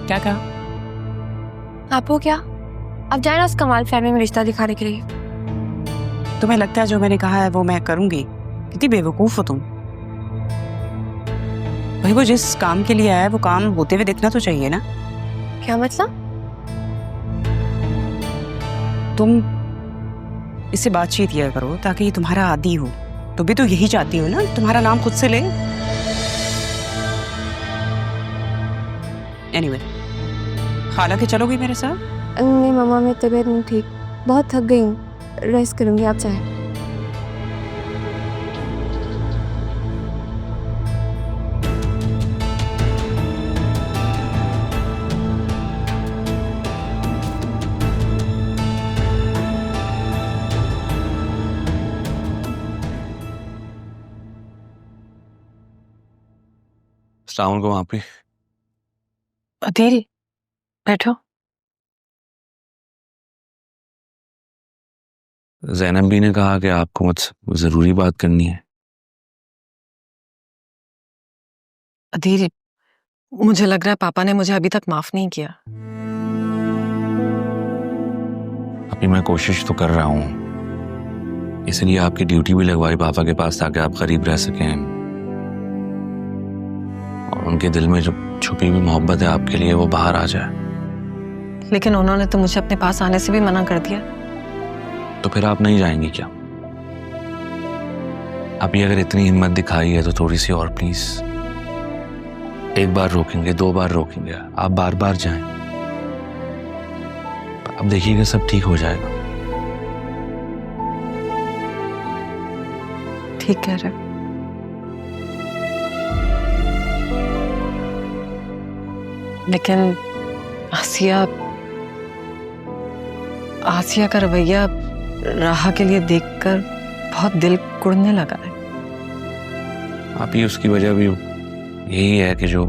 क्या कहा? आपको क्या? अब जाए ना उस कमाल फैमिली में रिश्ता दिखाने के लिए। तुम्हें लगता है जो मैंने कहा है वो मैं करूंगी? कितनी बेवकूफ हो तुम। भाई वो जिस काम के लिए आया है वो काम होते हुए देखना तो चाहिए ना। क्या मतलब? तुम इससे बातचीत किया करो ताकि ये तुम्हारा आदी हो। तुम भी तो यही चाहती हो ना, तुम्हारा नाम खुद से ले। एनीवे, खाला के चलोगी मेरे साथ? नहीं मम्मा, मेरी तबीयत नहीं ठीक, बहुत थक गई हूँ, रेस्ट करूँगी। आप चाहें? अस्सलाम वालेकुम आपी। अदील, बैठो। ज़ैनब भी ने कहा कि आपको मुझसे ज़रूरी बात करनी है। अदील, मुझे लग रहा है पापा ने मुझे अभी तक माफ नहीं किया। अभी मैं कोशिश तो कर रहा हूँ, इसलिए आपकी ड्यूटी भी लगवाई पापा के पास ताकि आप करीब रह सकें और उनके दिल में जो छुपी हुई मोहब्बत है आपके लिए वो बाहर आ जाए। लेकिन उन्होंने तो मुझे अपने पास आने से भी मना कर दिया। तो फिर आप नहीं जाएंगी क्या? अभी अगर इतनी हिम्मत दिखाई है तो थोड़ी सी और प्लीज। एक बार रोकेंगे, 2 बार रोकेंगे, आप बार बार जाएं। अब देखिएगा सब ठीक हो जाएगा। ठीक कह रहे हो। लेकिन आसिया का रवैया राहा के लिए देखकर बहुत दिल कुड़ने लगा है। आप ही उसकी वजह भी यही है कि जो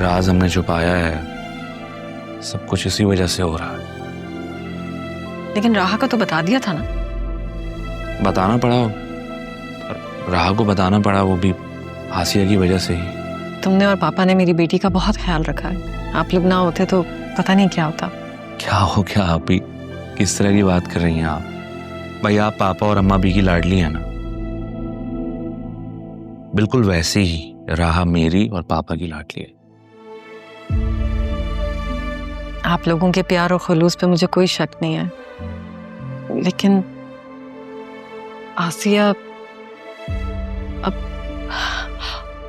राज हमने छुपाया है सब कुछ इसी वजह से हो रहा है। लेकिन राहा का तो बता दिया था ना। बताना पड़ा, राहा को बताना पड़ा, वो भी आसिया की वजह से ही। तुमने और पापा ने मेरी बेटी का बहुत ख्याल रखा है। आप लोग ना होते तो पता नहीं क्या होता। क्या हो गया आप ही? किस तरह की बात कर रही हैं आप? भाई आप पापा और अम्मा भी की लाडली है ना, बिल्कुल वैसे ही राहा मेरी और पापा की लाडली है। आप लोगों के प्यार और खुलूस पे मुझे कोई शक नहीं है, लेकिन आसिया अब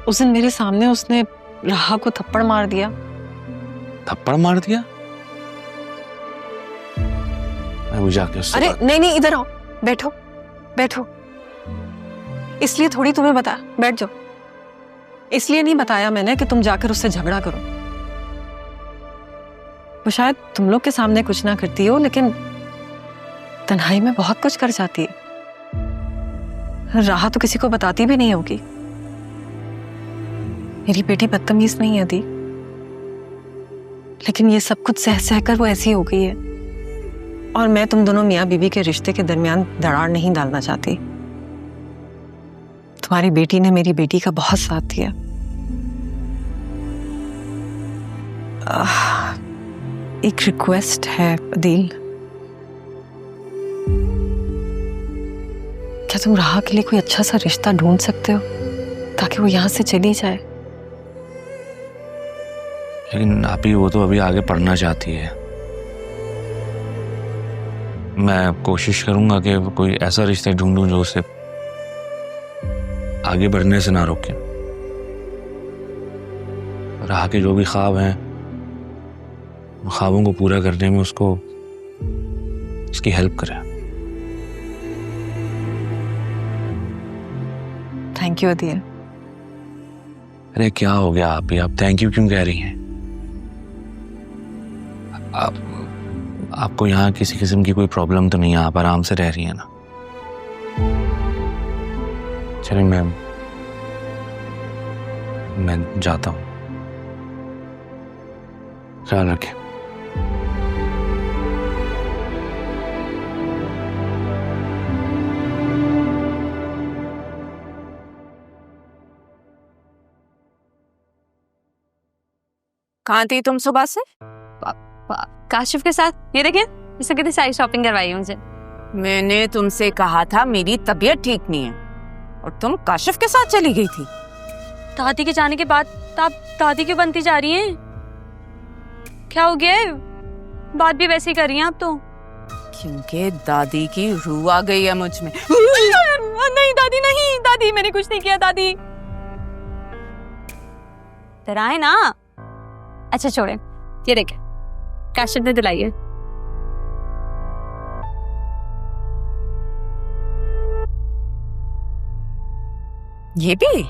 उस दिन मेरे सामने उसने राहा को थप्पड़ मार दिया। थप्पड़ मार दिया? मैं वो जाके उससे अरे नहीं, इधर आओ, बैठो बैठो। इसलिए थोड़ी तुम्हें बताया, बैठ जाओ। इसलिए नहीं बताया मैंने कि तुम जाकर उससे झगड़ा करो। वो शायद तुम लोग के सामने कुछ ना करती हो, लेकिन तन्हाई में बहुत कुछ कर जाती है। राहा तो किसी को बताती भी नहीं होगी। मेरी बेटी बदतमीज नहीं है दी, लेकिन ये सब कुछ सह सह कर वो ऐसी हो गई है। और मैं तुम दोनों मियाँ बीवी के रिश्ते के दरमियान दरार नहीं डालना चाहती। तुम्हारी बेटी ने मेरी बेटी का बहुत साथ दिया। एक रिक्वेस्ट है अदील, क्या तुम राहा के लिए कोई अच्छा सा रिश्ता ढूंढ सकते हो ताकि वो यहाँ से चली जाए? लेकिन आप ही वो तो अभी आगे पढ़ना चाहती है। मैं कोशिश करूंगा कि कोई ऐसा रिश्ता ढूंढूं जो उसे आगे बढ़ने से ना रोके। राह के जो भी ख्वाब हैं उन ख्वाबों को पूरा करने में उसको उसकी हेल्प करें। Thank you Adeel. अरे क्या हो गया आप ही? आप थैंक यू क्यों कह रही हैं? आपको यहाँ किसी किस्म की कोई प्रॉब्लम तो नहीं है? आप आराम से रह रही हैं ना? चलिए मैं जाता हूँ। ख्याल रखें। कहाँ थी तुम सुबह से? काशिफ के साथ। ये देखें, इससे कितनी सारी शॉपिंग करवाई है मुझे। मैंने तुमसे कहा था मेरी तबीयत ठीक नहीं है और तुम काशिफ के साथ चली गई थी। दादी के जाने के बाद आप दादी क्यों बनती जा रही हैं? क्या हो गया है? बात भी वैसे ही कर रही हैं आप तो। क्योंकि दादी की रूह आ गई है मुझ में। नहीं दादी, नहीं दादी, मैंने कुछ नहीं किया दादी। डराए ना। अच्छा छोड़े, ये देखे काशिफ ने दिलाई है। ये भी?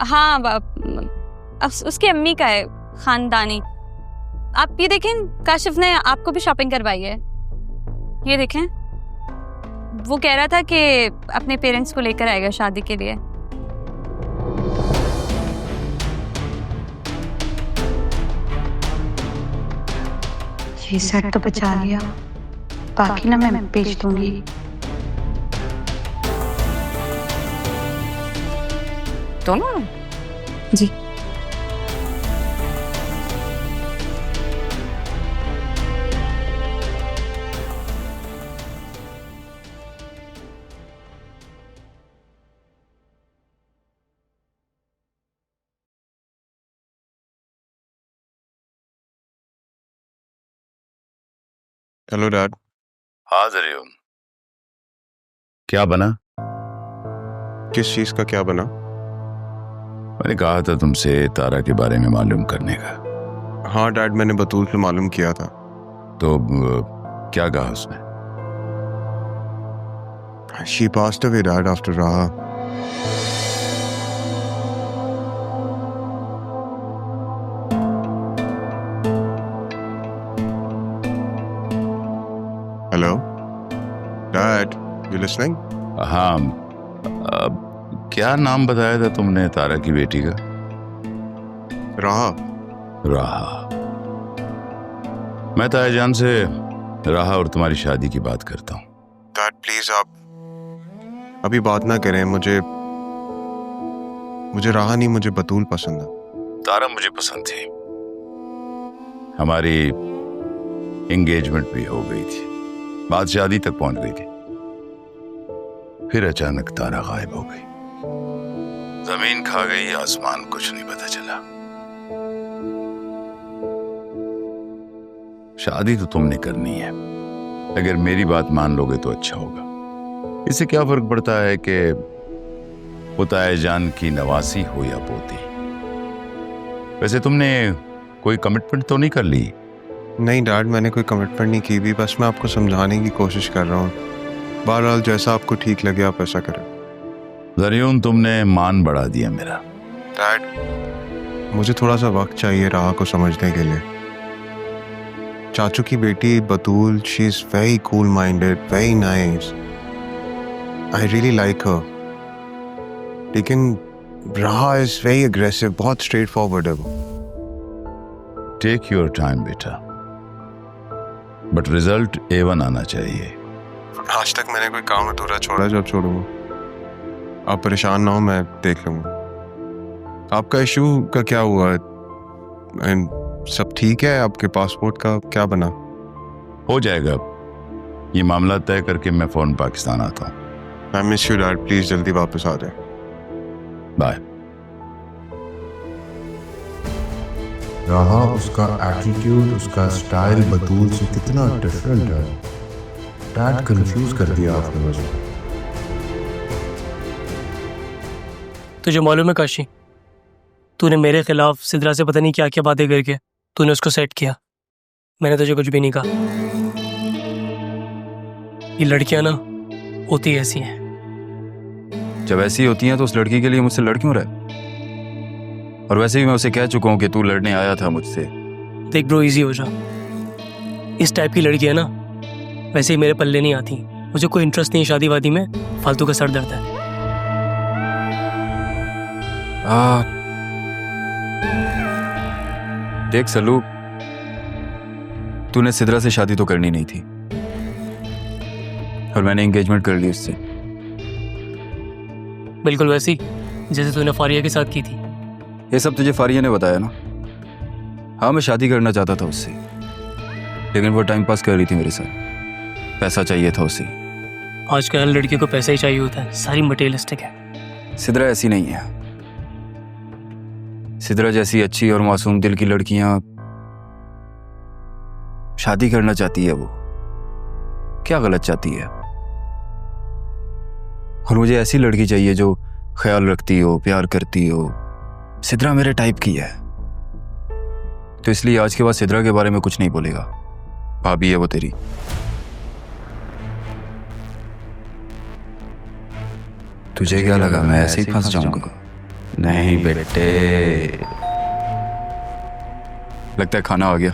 हाँ, उसकी अम्मी का है, खानदानी। आप ये देखें, काशिफ ने आपको भी शॉपिंग करवाई है। ये देखें, वो कह रहा था कि अपने पेरेंट्स को लेकर आएगा शादी के लिए। ये सेट तो बचा लिया, बाकी ना मैं बेच दूंगी। दोनों? जी। Hello dad. हाँ जरियो, क्या बना? किस चीज का क्या बना? मैंने कहा था तुमसे तारा के बारे में मालूम करने का। हाँ डैड, मैंने बतूल से मालूम किया था। तो क्या कहा उसने? She passed away dad after Raha. Hello dad, you listening? हाँ, क्या नाम बताया था तुमने तारा की बेटी का? राहा। राहा। मैं तायाजान से राहा और तुम्हारी शादी की बात करता हूँ। डैड प्लीज आप अभी बात ना करें। मुझे राहा नहीं, मुझे बतूल पसंद है। तारा मुझे पसंद थी, हमारी एंगेजमेंट भी हो गई थी, बात शादी तक पहुंच गई थी। फिर अचानक तारा गायब हो गई। जमीन खा गई, आसमान कुछ नहीं पता चला। शादी तो तुमने करनी है, अगर मेरी बात मान लोगे तो अच्छा होगा। इससे क्या फर्क पड़ता है कि वो तायाजान की नवासी हो या पोती। वैसे तुमने कोई कमिटमेंट तो नहीं कर ली? नहीं डैड, मैंने कोई कमिटमेंट नहीं की भी, बस मैं आपको समझाने की कोशिश कर रहा हूँ। बहरहाल जैसा आपको ठीक लगे आप ऐसा करें। जरियून, तुमने मान बढ़ा दिया मेरा। डैड मुझे थोड़ा सा वक्त चाहिए राहा को समझने के लिए। चाचू की बेटी Batool, she is very cool minded, very nice, I really like her. लेकिन राहा इज वेरी अग्रेसिव, बहुत स्ट्रेट फॉरवर्ड है वो। टेक योर टाइम बेटा, बट रिजल्ट A1 आना चाहिए। आज तक मैंने कोई काम अधूरा छोड़ा, जब छोड़ूंगा आप परेशान ना हो, मैं देख लूंगा। आपका इशू का क्या हुआ? सब ठीक है? आपके पासपोर्ट का क्या बना? हो जाएगा, ये मामला तय करके मैं फौरन पाकिस्तान आता हूँ। I miss you dad, please जल्दी वापस आ जाए। बाय। राहा, उसका एटीट्यूड, उसका स्टाइल बतूल से कितना डिफरेंट है। डैड कंफ्यूज कर दिया आपने मुझे। तुझे मालूम है काशी, तूने मेरे खिलाफ सिद्रा से पता नहीं क्या क्या बातें करके तूने उसको सेट किया। मैंने तुझे कुछ भी नहीं कहा। ये लड़कियां ना होती ऐसी हैं। जब ऐसी होती हैं तो उस लड़की के लिए मुझसे लड़ क्यों रहा है? और वैसे भी मैं उसे कह चुका हूं कि तू लड़ने आया था मुझसे। देख ब्रो, इजी हो जा। इस टाइप की लड़की है ना, वैसे ही मेरे पल्ले नहीं आती। मुझे कोई इंटरेस्ट नहीं है शादी वादी में, फालतू का सर दर्द है। देख सलू, तूने सिद्रा से शादी तो करनी नहीं थी और मैंने एंगेजमेंट कर ली उससे। बिल्कुल वैसी जैसे तूने फारिया के साथ की थी। ये सब तुझे फारिया ने बताया ना? हाँ, मैं शादी करना चाहता था उससे, लेकिन वो टाइम पास कर रही थी मेरे साथ। पैसा चाहिए था उसे। आजकल हर लड़की को पैसा ही चाहिए होता है, सारी मटेरियलिस्टिक है। सिद्रा ऐसी नहीं है। सिद्रा जैसी अच्छी और मासूम दिल की लड़कियां शादी करना चाहती है। वो क्या गलत चाहती है? और मुझे ऐसी लड़की चाहिए जो ख्याल रखती हो, प्यार करती हो। सिद्रा मेरे टाइप की है, तो इसलिए आज के बाद सिद्रा के बारे में कुछ नहीं बोलेगा। भाभी है वो तेरी। तुझे क्या लगा मैं ऐसे ही फंस जाऊंगा? नहीं बेटे। लगता है खाना आ गया।